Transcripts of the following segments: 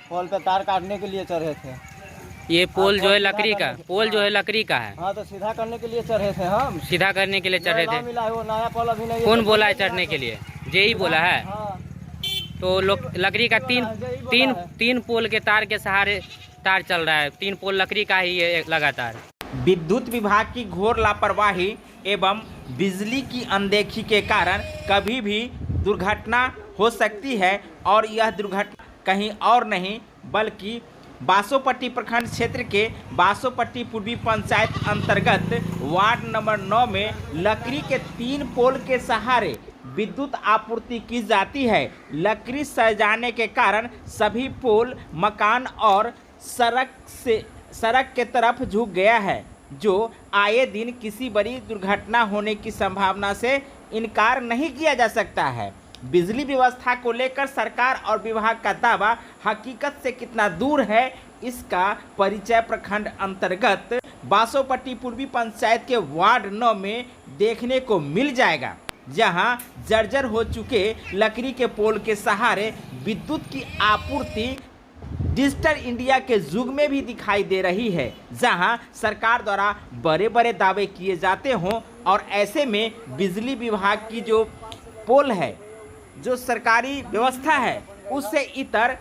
पोल पे तार काटने के लिए चढ़े थे। ये पोल जो है लकड़ी का, पोल जो है लकड़ी का है। हाँ, तो सीधा करने के लिए चढ़े थे हम। सीधा करने के लिए चढ़े थे। मिला है वो नया पोल अभी नहीं। कौन बोला है चढ़ने के लिए? जेई बोला है। हाँ। तो लोग लकड़ी का तीन पोल के तार के सहारे तार चल रहा है। 3 पोल लकड़ी का ही है लगातार। विद्युत विभाग की घोर लापरवाही एवं बिजली की अनदेखी के कारण कभी भी दुर्घटना हो सकती है और यह दुर्घटना कहीं और नहीं बल्कि बासोपट्टी प्रखंड क्षेत्र के बासोपट्टी पूर्वी पंचायत अंतर्गत वार्ड नंबर 9 में लकड़ी के 3 पोल के सहारे विद्युत आपूर्ति की जाती है। लकड़ी सड़ जाने के कारण सभी पोल मकान और सड़क के तरफ झुक गया है, जो आए दिन किसी बड़ी दुर्घटना होने की संभावना से इनकार नहीं किया जा सकता है। बिजली व्यवस्था को लेकर सरकार और विभाग का दावा हकीकत से कितना दूर है, इसका परिचय प्रखंड अंतर्गत बासोपट्टी पूर्वी पंचायत के वार्ड 9 में देखने को मिल जाएगा, जहां जर्जर हो चुके लकड़ी के पोल के सहारे विद्युत की आपूर्ति डिजिटल इंडिया के युग में भी दिखाई दे रही है, जहां सरकार द्वारा बड़े बड़े दावे किए जाते हों और ऐसे में बिजली विभाग की जो पोल है, जो सरकारी व्यवस्था है, उससे इतर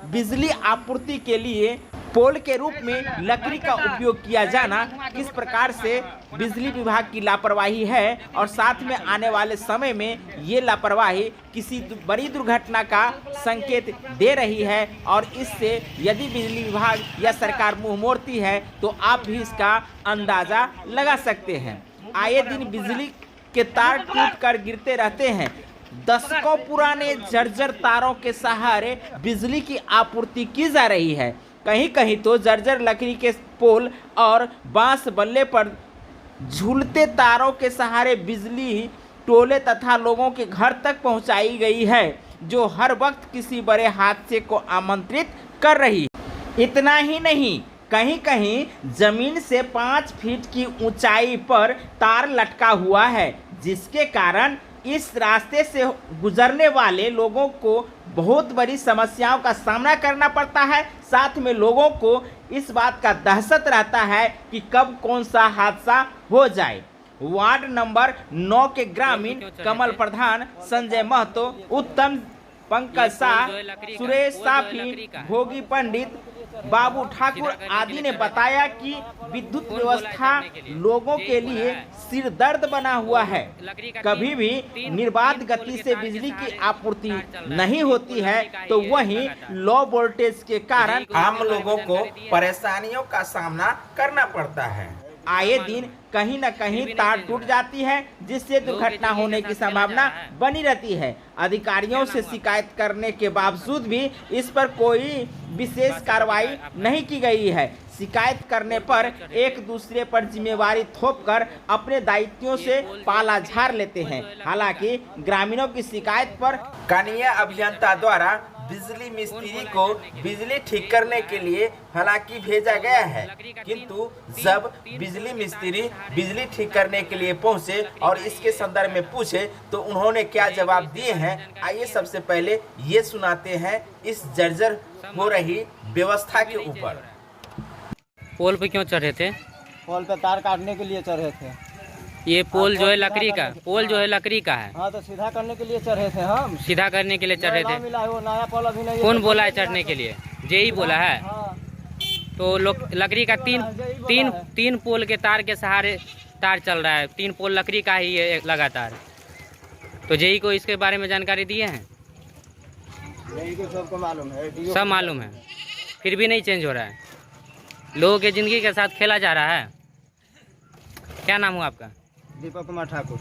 बिजली आपूर्ति के लिए पोल के रूप में लकड़ी का उपयोग किया जाना किस प्रकार से बिजली विभाग की लापरवाही है और साथ में आने वाले समय में ये लापरवाही किसी बड़ी दुर्घटना का संकेत दे रही है। और इससे यदि बिजली विभाग या सरकार मुंह मोड़ती है तो आप भी इसका अंदाज़ा लगा सकते हैं। आए दिन बिजली के तार टूट कर गिरते रहते हैं। दशकों पुराने जर्जर तारों के सहारे बिजली की आपूर्ति की जा रही है। कहीं कहीं तो जर्जर लकड़ी के पोल और बांस बल्ले पर झूलते तारों के सहारे बिजली टोले तथा लोगों के घर तक पहुंचाई गई है, जो हर वक्त किसी बड़े हादसे को आमंत्रित कर रही है। इतना ही नहीं, कहीं कहीं जमीन से 5 फीट की ऊंचाई पर तार लटका हुआ है, जिसके कारण इस रास्ते से गुजरने वाले लोगों को बहुत बड़ी समस्याओं का सामना करना पड़ता है। साथ में लोगों को इस बात का दहशत रहता है कि कब कौन सा हादसा हो जाए। वार्ड नंबर 9 के ग्रामीण कमल प्रधान, संजय महतो, उत्तम, पंकज शाह, सुरेश साफी, भोगी पंडित, बाबू ठाकुर आदि ने बताया कि विद्युत व्यवस्था लोगों के लिए सिर दर्द बना हुआ है। कभी भी निर्बाध गति से बिजली की आपूर्ति नहीं होती है, तो वहीं लो वोल्टेज के कारण आम लोगों को परेशानियों का सामना करना पड़ता है। आए दिन कहीं न कहीं तार टूट जाती है, जिससे दुर्घटना होने की संभावना बनी रहती है। अधिकारियों से शिकायत करने के बावजूद भी इस पर कोई विशेष कार्रवाई नहीं की गई है। शिकायत करने पर एक दूसरे पर जिम्मेवारी थोपकर अपने दायित्वों से पाला झाड़ लेते हैं। हालांकि ग्रामीणों की शिकायत पर कनीय अभियंता द्वारा बिजली मिस्त्री को बिजली ठीक करने के लिए हालांकि भेजा गया है, किंतु जब बिजली मिस्त्री बिजली ठीक करने के लिए पहुंचे और इसके संदर्भ में पूछे तो उन्होंने क्या जवाब दिए हैं, आइए सबसे पहले ये सुनाते हैं इस जर्जर हो रही व्यवस्था के ऊपर। पोल पे क्यों चढ़े थे? पोल पे तार काटने के लिए चढ़े थे। ये पोल जो है लकड़ी का, पोल जो है लकड़ी का है। हाँ, तो सीधा करने के लिए चढ़े थे हम। सीधा करने के लिए चढ़े थे। मिला है वो नया पोल अभी नहीं। कौन बोला है चढ़ने के लिए? जेई बोला है। हाँ। तो लोग लकड़ी का तीन पोल के तार के सहारे तार चल रहा है। 3 पोल लकड़ी का ही है लगातार। तो जेई को इसके बारे में जानकारी दिए हैं? सबको मालूम है, सब मालूम है, फिर भी नहीं चेंज हो रहा है। लोगों के जिंदगी के साथ खेला जा रहा है। क्या नाम हुआ आपका? दीपक कुमार ठाकुर।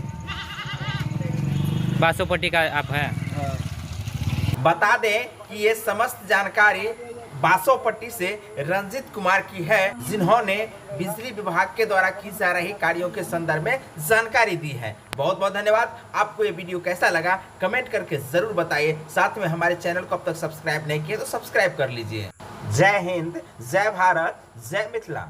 बासोपट्टी का आप है? हाँ। बता दें कि ये समस्त जानकारी बासोपट्टी से रंजित कुमार की है, जिन्होंने बिजली विभाग के द्वारा की जा रही कार्यों के संदर्भ में जानकारी दी है। बहुत बहुत धन्यवाद। आपको ये वीडियो कैसा लगा कमेंट करके जरूर बताइए। साथ में हमारे चैनल को अब तक सब्सक्राइब नहीं किए तो सब्सक्राइब कर लीजिए। जय हिंद, जय भारत, जय मिथिला।